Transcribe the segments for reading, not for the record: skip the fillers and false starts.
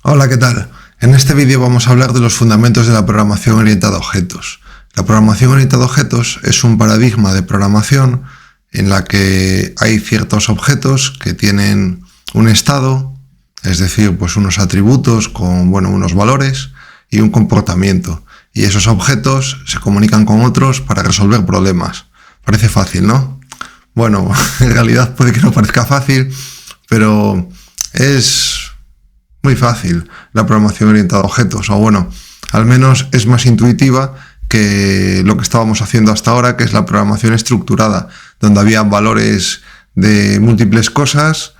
Hola, ¿qué tal? En este vídeo vamos a hablar de los fundamentos de la programación orientada a objetos. La programación orientada a objetos es un paradigma de programación en la que hay ciertos objetos que tienen un estado, es decir, pues unos atributos con unos valores y un comportamiento. Y esos objetos se comunican con otros para resolver problemas. Parece fácil, ¿no? Bueno, en realidad puede que no parezca fácil, pero es muy fácil la programación orientada a objetos, o al menos es más intuitiva que lo que estábamos haciendo hasta ahora, que es la programación estructurada, donde había valores de múltiples cosas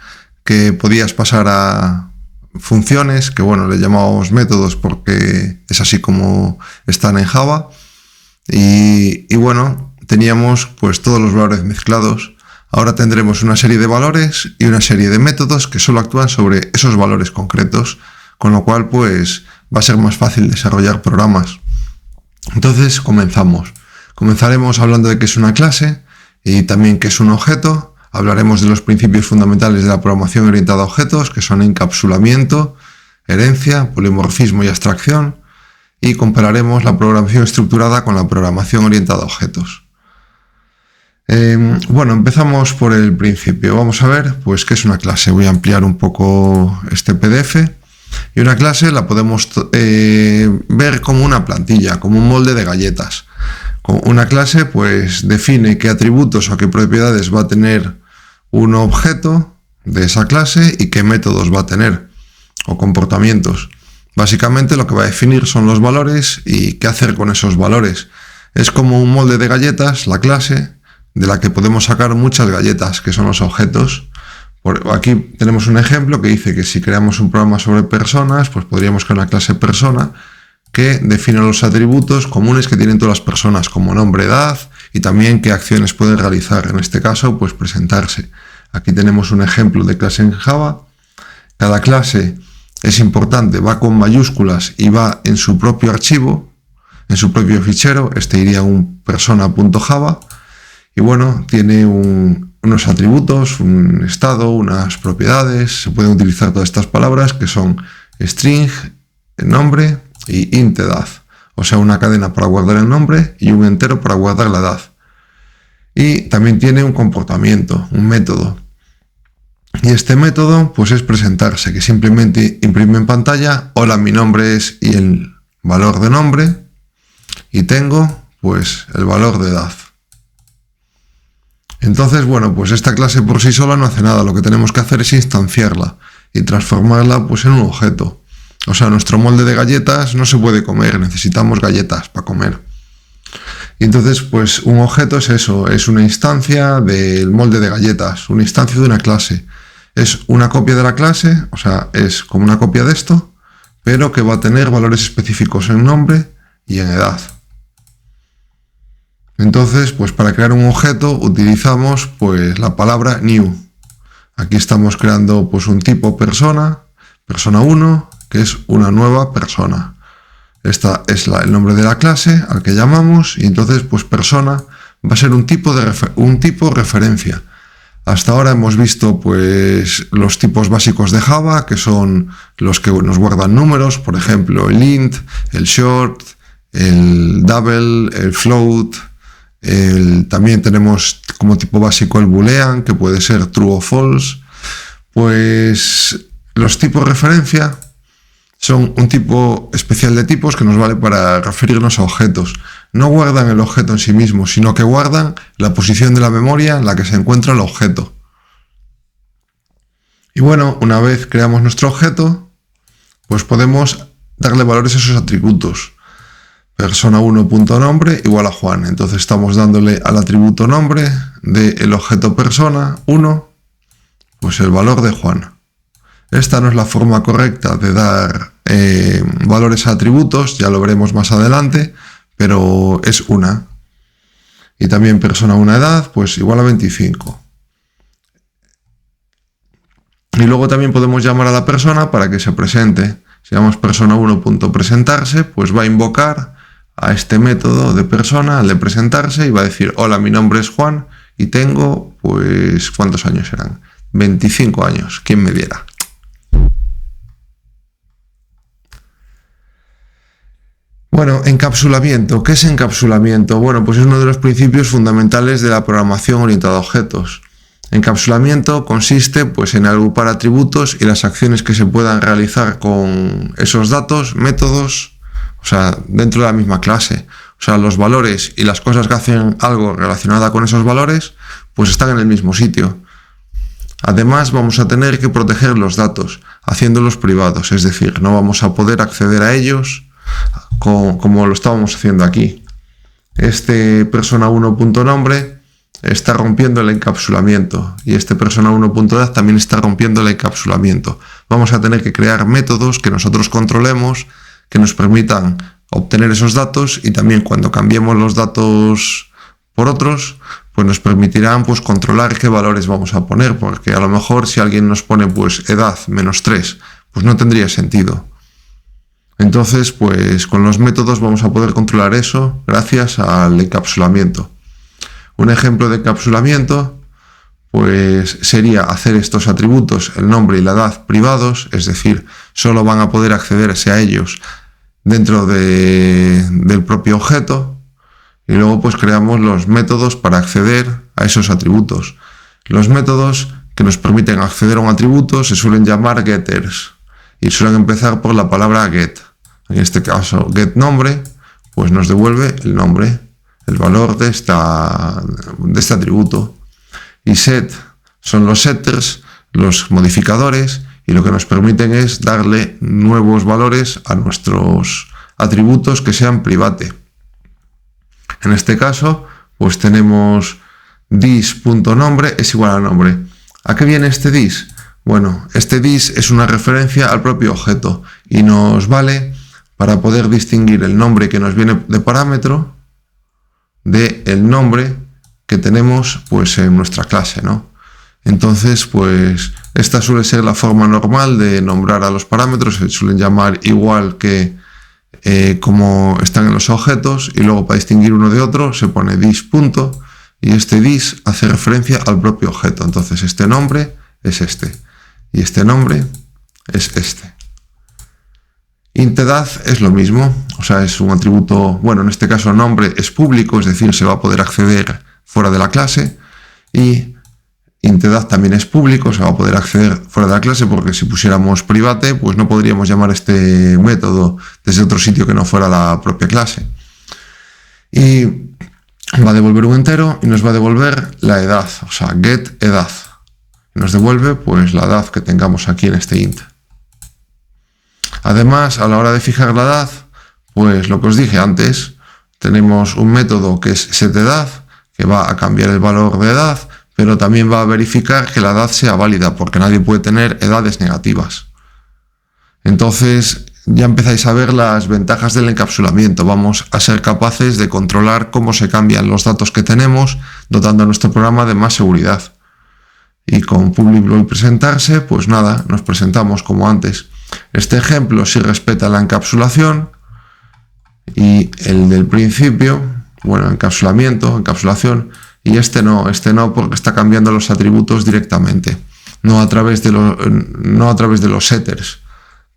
que podías pasar a funciones, que le llamábamos métodos porque es así como están en Java, y teníamos pues todos los valores mezclados. Ahora tendremos una serie de valores y una serie de métodos que solo actúan sobre esos valores concretos, con lo cual pues va a ser más fácil desarrollar programas. Entonces comenzaremos hablando de qué es una clase y también qué es un objeto. Hablaremos de los principios fundamentales de la programación orientada a objetos, que son encapsulamiento, herencia, polimorfismo y abstracción, y compararemos la programación estructurada con la programación orientada a objetos. Empezamos por el principio. Vamos a ver pues qué es una clase. Voy a ampliar un poco este PDF. Y una clase la podemos ver como una plantilla, como un molde de galletas. Una clase pues define qué atributos o qué propiedades va a tener un objeto de esa clase y qué métodos va a tener o comportamientos. Básicamente lo que va a definir son los valores y qué hacer con esos valores. Es como un molde de galletas, la clase, de la que podemos sacar muchas galletas, que son los objetos. Aquí tenemos un ejemplo que dice que si creamos un programa sobre personas, pues podríamos crear una clase persona que define los atributos comunes que tienen todas las personas, como nombre, edad y también qué acciones pueden realizar. En este caso, pues presentarse. Aquí tenemos un ejemplo de clase en Java. Cada clase es importante, va con mayúsculas y va en su propio archivo, en su propio fichero. Este iría a un persona.java. Y tiene unos atributos, un estado, unas propiedades. Se pueden utilizar todas estas palabras que son string, nombre y int edad. O sea, una cadena para guardar el nombre y un entero para guardar la edad. Y también tiene un comportamiento, un método. Y este método pues es presentarse, que simplemente imprime en pantalla: hola, mi nombre es, y el valor de nombre, y tengo pues el valor de edad. Entonces, pues esta clase por sí sola no hace nada. Lo que tenemos que hacer es instanciarla y transformarla pues en un objeto. O sea, nuestro molde de galletas no se puede comer, necesitamos galletas para comer. Y entonces, pues un objeto es eso, es una instancia del molde de galletas, una instancia de una clase. Es una copia de la clase, o sea, es como una copia de esto, pero que va a tener valores específicos en nombre y en edad. Entonces, pues para crear un objeto utilizamos pues la palabra new. Aquí estamos creando pues un tipo persona 1, que es una nueva persona. Esta es el nombre de la clase al que llamamos, y entonces pues persona va a ser un tipo referencia. Hasta ahora hemos visto pues los tipos básicos de Java, que son los que nos guardan números, por ejemplo el int, el short, el double, el float. También tenemos como tipo básico el boolean, que puede ser true o false. Pues los tipos referencia son un tipo especial de tipos que nos vale para referirnos a objetos. No guardan el objeto en sí mismo, sino que guardan la posición de la memoria en la que se encuentra el objeto. Y una vez creamos nuestro objeto, pues podemos darle valores a esos atributos. Persona1.nombre igual a Juan. Entonces estamos dándole al atributo nombre del objeto persona 1 pues el valor de Juan. Esta no es la forma correcta de dar valores a atributos, ya lo veremos más adelante, pero es una. Y también persona una edad pues igual a 25. Y luego también podemos llamar a la persona para que se presente. Si llamamos persona1.presentarse, pues va a invocar a este método de persona, al de presentarse, y va a decir: hola, mi nombre es Juan y tengo, pues, ¿cuántos años serán? 25 años, ¿quién me diera? Bueno, encapsulamiento. ¿Qué es encapsulamiento? Bueno, pues es uno de los principios fundamentales de la programación orientada a objetos. Encapsulamiento consiste pues, en agrupar atributos y las acciones que se puedan realizar con esos datos, métodos, o sea, dentro de la misma clase. O sea, los valores y las cosas que hacen algo relacionado con esos valores, pues están en el mismo sitio. Además, vamos a tener que proteger los datos, haciéndolos privados, es decir, no vamos a poder acceder a ellos como lo estábamos haciendo aquí. Este persona1.nombre está rompiendo el encapsulamiento y este persona1.edad también está rompiendo el encapsulamiento. Vamos a tener que crear métodos que nosotros controlemos, que nos permitan obtener esos datos y también cuando cambiemos los datos por otros, pues nos permitirán pues controlar qué valores vamos a poner, porque a lo mejor si alguien nos pone pues edad -3, pues no tendría sentido. Entonces, pues con los métodos vamos a poder controlar eso gracias al encapsulamiento. Un ejemplo de encapsulamiento pues sería hacer estos atributos, el nombre y la edad, privados, es decir, solo van a poder accederse a ellos dentro del propio objeto, y luego pues creamos los métodos para acceder a esos atributos. Los métodos que nos permiten acceder a un atributo se suelen llamar getters y suelen empezar por la palabra get. En este caso, getNombre pues nos devuelve el nombre, el valor de este atributo. Y set son los setters, los modificadores, y lo que nos permiten es darle nuevos valores a nuestros atributos que sean private. En este caso, pues tenemos dis.nombre es igual a nombre. ¿A qué viene este dis? Bueno, este dis es una referencia al propio objeto y nos vale para poder distinguir el nombre que nos viene de parámetro de el nombre que tenemos pues en nuestra clase, ¿no? Entonces, pues esta suele ser la forma normal de nombrar a los parámetros, se suelen llamar igual que como están en los objetos, y luego para distinguir uno de otro se pone dis punto, y este dis hace referencia al propio objeto. Entonces este nombre es este y este nombre es este. Intedad es lo mismo, o sea, es un atributo, bueno, en este caso nombre es público, es decir, se va a poder acceder fuera de la clase, y intedad también es público, se va a poder acceder fuera de la clase, porque si pusiéramos private, pues no podríamos llamar este método desde otro sitio que no fuera la propia clase. Y va a devolver un entero y nos va a devolver la edad, o sea, getEdad. Nos devuelve pues la edad que tengamos aquí en este int. Además, a la hora de fijar la edad, pues lo que os dije antes, tenemos un método que es setEdad, que va a cambiar el valor de edad, pero también va a verificar que la edad sea válida, porque nadie puede tener edades negativas. Entonces ya empezáis a ver las ventajas del encapsulamiento. Vamos a ser capaces de controlar cómo se cambian los datos que tenemos, dotando a nuestro programa de más seguridad. Y con public void presentarse, pues nada, nos presentamos como antes. Este ejemplo sí respeta la encapsulación, y el del principio, bueno, encapsulación, y este no porque está cambiando los atributos directamente, no a través de los setters,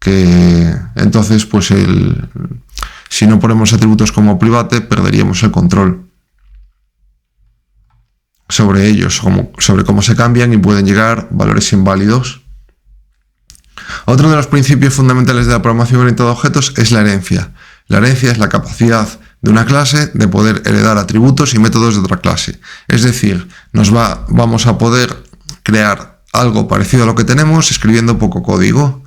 que entonces pues si no ponemos atributos como private perderíamos el control sobre ellos, sobre cómo se cambian y pueden llegar valores inválidos. Otro de los principios fundamentales de la programación orientada a objetos es la herencia. La herencia es la capacidad de una clase de poder heredar atributos y métodos de otra clase. Es decir, vamos a poder crear algo parecido a lo que tenemos escribiendo poco código,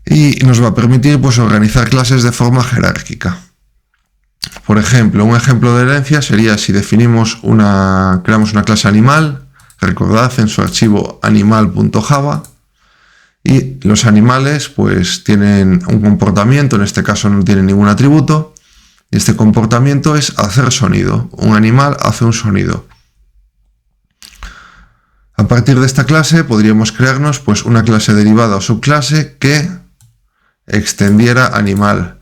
y nos va a permitir pues organizar clases de forma jerárquica. Por ejemplo, un ejemplo de herencia sería si creamos una clase animal, recordad en su archivo animal.java, y los animales pues tienen un comportamiento, en este caso no tienen ningún atributo, y este comportamiento es hacer sonido. Un animal hace un sonido. A partir de esta clase podríamos crearnos pues una clase derivada o subclase que extendiera animal.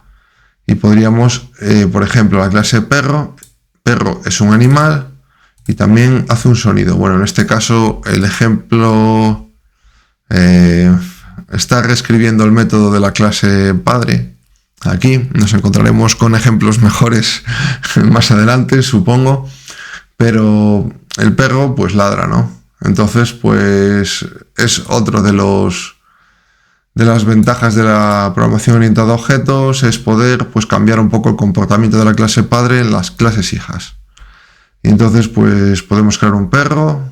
Y podríamos, por ejemplo, la clase perro es un animal y también hace un sonido. Bueno, en este caso el ejemplo está reescribiendo el método de la clase padre, Aquí nos encontraremos con ejemplos mejores más adelante, supongo, pero el perro pues ladra, ¿no? Entonces pues es otro de las ventajas de la programación orientada a objetos, es poder pues cambiar un poco el comportamiento de la clase padre en las clases hijas. Y entonces pues podemos crear un perro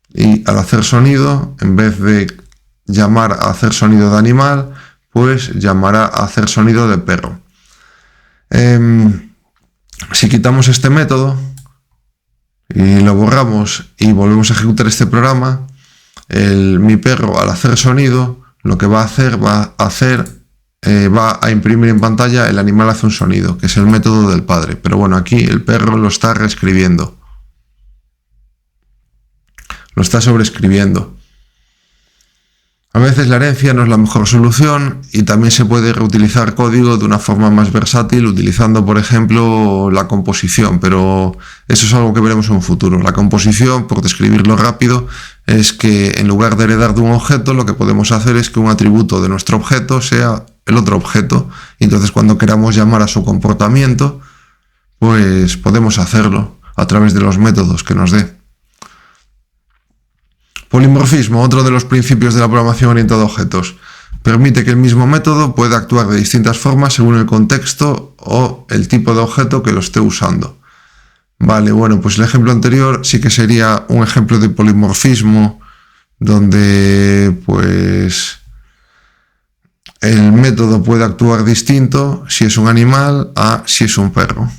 y al hacer sonido, en vez de llamar a hacer sonido de animal, pues llamará a hacer sonido de perro. Si quitamos este método y lo borramos y volvemos a ejecutar este programa, mi perro al hacer sonido lo que va a imprimir en pantalla el animal hace un sonido, que es el método del padre. Pero bueno, aquí el perro lo está reescribiendo. Lo está sobreescribiendo. A veces la herencia no es la mejor solución y también se puede reutilizar código de una forma más versátil utilizando, por ejemplo, la composición, pero eso es algo que veremos en un futuro. La composición, por describirlo rápido, es que en lugar de heredar de un objeto, lo que podemos hacer es que un atributo de nuestro objeto sea el otro objeto. Y entonces cuando queramos llamar a su comportamiento, pues podemos hacerlo a través de los métodos que nos dé. Polimorfismo, otro de los principios de la programación orientada a objetos. Permite que el mismo método pueda actuar de distintas formas según el contexto o el tipo de objeto que lo esté usando. Vale, bueno, pues el ejemplo anterior sí que sería un ejemplo de polimorfismo donde pues el método puede actuar distinto si es un animal a si es un perro.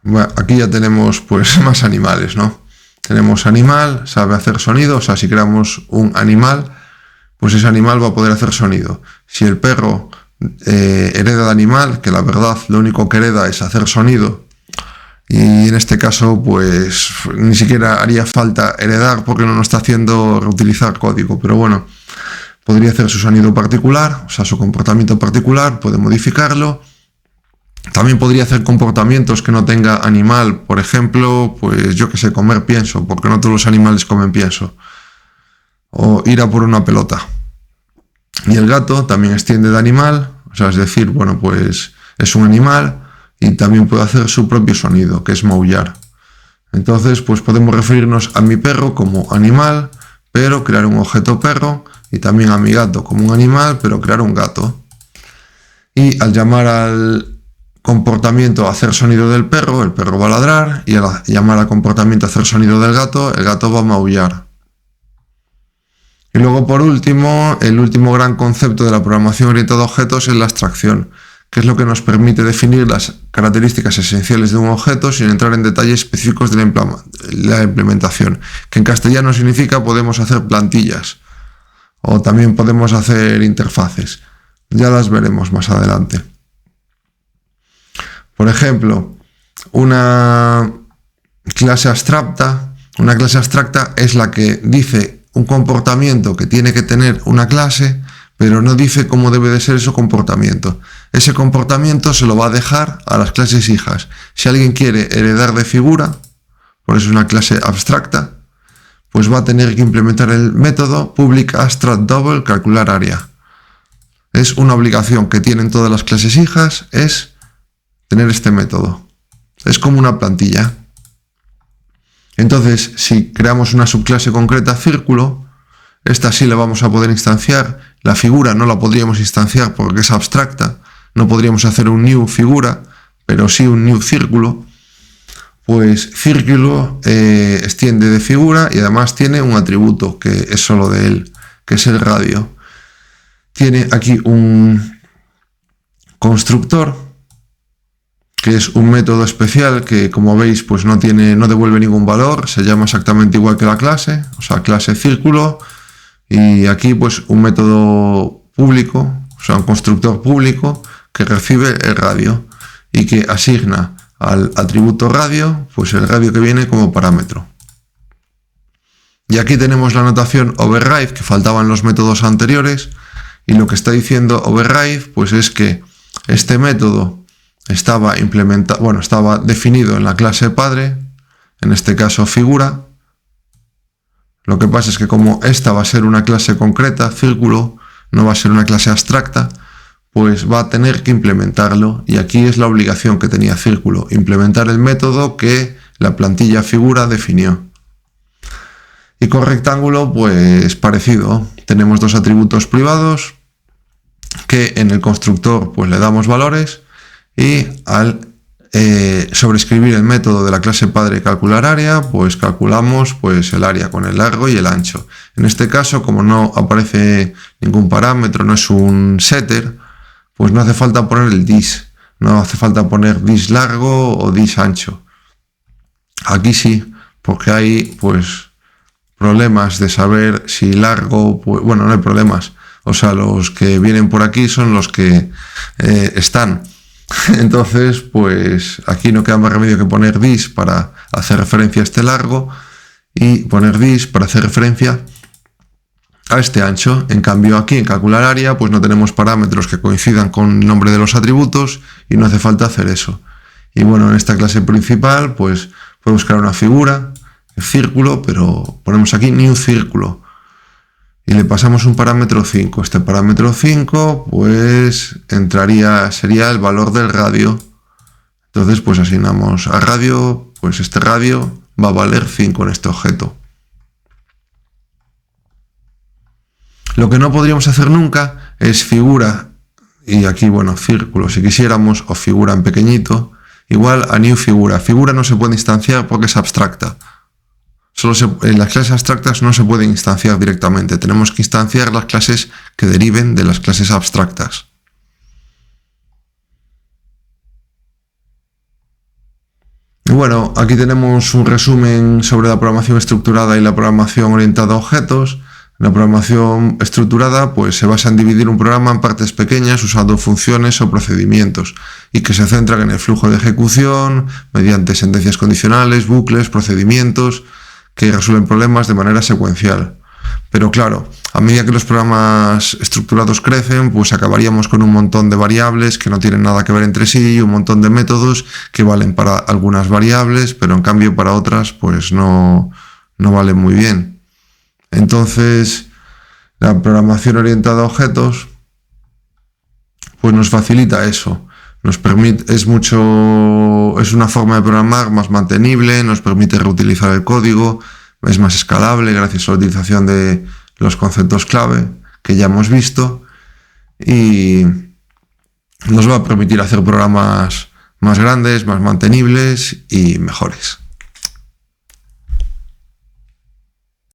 Bueno, aquí ya tenemos pues más animales, ¿no? Tenemos animal, sabe hacer sonido, o sea, si creamos un animal, pues ese animal va a poder hacer sonido. Si el perro hereda de animal, que la verdad lo único que hereda es hacer sonido, y en este caso pues ni siquiera haría falta heredar porque no nos está haciendo reutilizar código, pero bueno, podría hacer su sonido particular, o sea, su comportamiento particular, puede modificarlo. También podría hacer comportamientos que no tenga animal, por ejemplo, pues yo que sé, comer pienso, porque no todos los animales comen pienso, o ir a por una pelota. Y el gato también extiende de animal, o sea, es decir, bueno, pues es un animal y también puede hacer su propio sonido, que es maullar. Entonces, pues podemos referirnos a mi perro como animal, pero crear un objeto perro, y también a mi gato como un animal, pero crear un gato. Y al llamar al comportamiento a hacer sonido del perro, el perro va a ladrar, y al llamar al comportamiento a hacer sonido del gato, el gato va a maullar. Y luego, por último, el último gran concepto de la programación orientada a objetos es la abstracción, que es lo que nos permite definir las características esenciales de un objeto sin entrar en detalles específicos de la implementación, que en castellano significa podemos hacer plantillas, o también podemos hacer interfaces. Ya las veremos más adelante. Por ejemplo, una clase abstracta es la que dice un comportamiento que tiene que tener una clase, pero no dice cómo debe de ser ese comportamiento. Ese comportamiento se lo va a dejar a las clases hijas. Si alguien quiere heredar de figura, por eso es una clase abstracta, pues va a tener que implementar el método public abstract double calcular area. Es una obligación que tienen todas las clases hijas, es tener este método. Es como una plantilla. Entonces, si creamos una subclase concreta, círculo, esta sí la vamos a poder instanciar. La figura no la podríamos instanciar porque es abstracta. No podríamos hacer un new figura, pero sí un new círculo. Pues círculo extiende de figura y además tiene un atributo que es solo de él, que es el radio. Tiene aquí un constructor, que es un método especial que, como veis, pues no devuelve ningún valor, se llama exactamente igual que la clase, o sea, clase círculo, y aquí pues un método público, o sea, un constructor público que recibe el radio y que asigna al atributo radio, pues el radio que viene como parámetro. Y aquí tenemos la notación override, que faltaban los métodos anteriores, y lo que está diciendo override, pues es que este método estaba definido en la clase padre, en este caso figura. Lo que pasa es que como esta va a ser una clase concreta, círculo, no va a ser una clase abstracta, pues va a tener que implementarlo, y aquí es la obligación que tenía Círculo, implementar el método que la plantilla figura definió. Y con rectángulo pues parecido, tenemos dos atributos privados que en el constructor pues le damos valores, y al sobreescribir el método de la clase padre calcular área, pues calculamos pues el área con el largo y el ancho. En este caso, como no aparece ningún parámetro, no es un setter, pues no hace falta poner el dis, no hace falta poner dis largo o dis ancho. Aquí sí, porque hay pues problemas de saber si largo, pues, bueno, no hay problemas, o sea, los que vienen por aquí son los que están. Entonces, pues aquí no queda más remedio que poner dis para hacer referencia a este largo y poner dis para hacer referencia a este ancho. En cambio, aquí en calcular área, pues no tenemos parámetros que coincidan con el nombre de los atributos y no hace falta hacer eso. Y bueno, en esta clase principal, pues puedo buscar una figura, el círculo, pero ponemos aquí new círculo. Y le pasamos un parámetro 5. Este parámetro 5 pues sería el valor del radio. Entonces pues asignamos a radio, pues este radio va a valer 5 en este objeto. Lo que no podríamos hacer nunca es figura, y aquí bueno, círculo si quisiéramos, o figura en pequeñito, igual a new figura. Figura no se puede instanciar porque es abstracta. En las clases abstractas no se pueden instanciar directamente, tenemos que instanciar las clases que deriven de las clases abstractas. Y bueno, aquí tenemos un resumen sobre la programación estructurada y la programación orientada a objetos. La programación estructurada pues se basa en dividir un programa en partes pequeñas usando funciones o procedimientos, y que se centran en el flujo de ejecución mediante sentencias condicionales, bucles, procedimientos que resuelven problemas de manera secuencial. Pero claro, a medida que los programas estructurados crecen, pues acabaríamos con un montón de variables que no tienen nada que ver entre sí, y un montón de métodos que valen para algunas variables, pero en cambio para otras pues no valen muy bien. Entonces, la programación orientada a objetos pues nos facilita eso. Nos permite, es una forma de programar más mantenible, nos permite reutilizar el código, es más escalable gracias a la utilización de los conceptos clave que ya hemos visto, y nos va a permitir hacer programas más grandes, más mantenibles y mejores.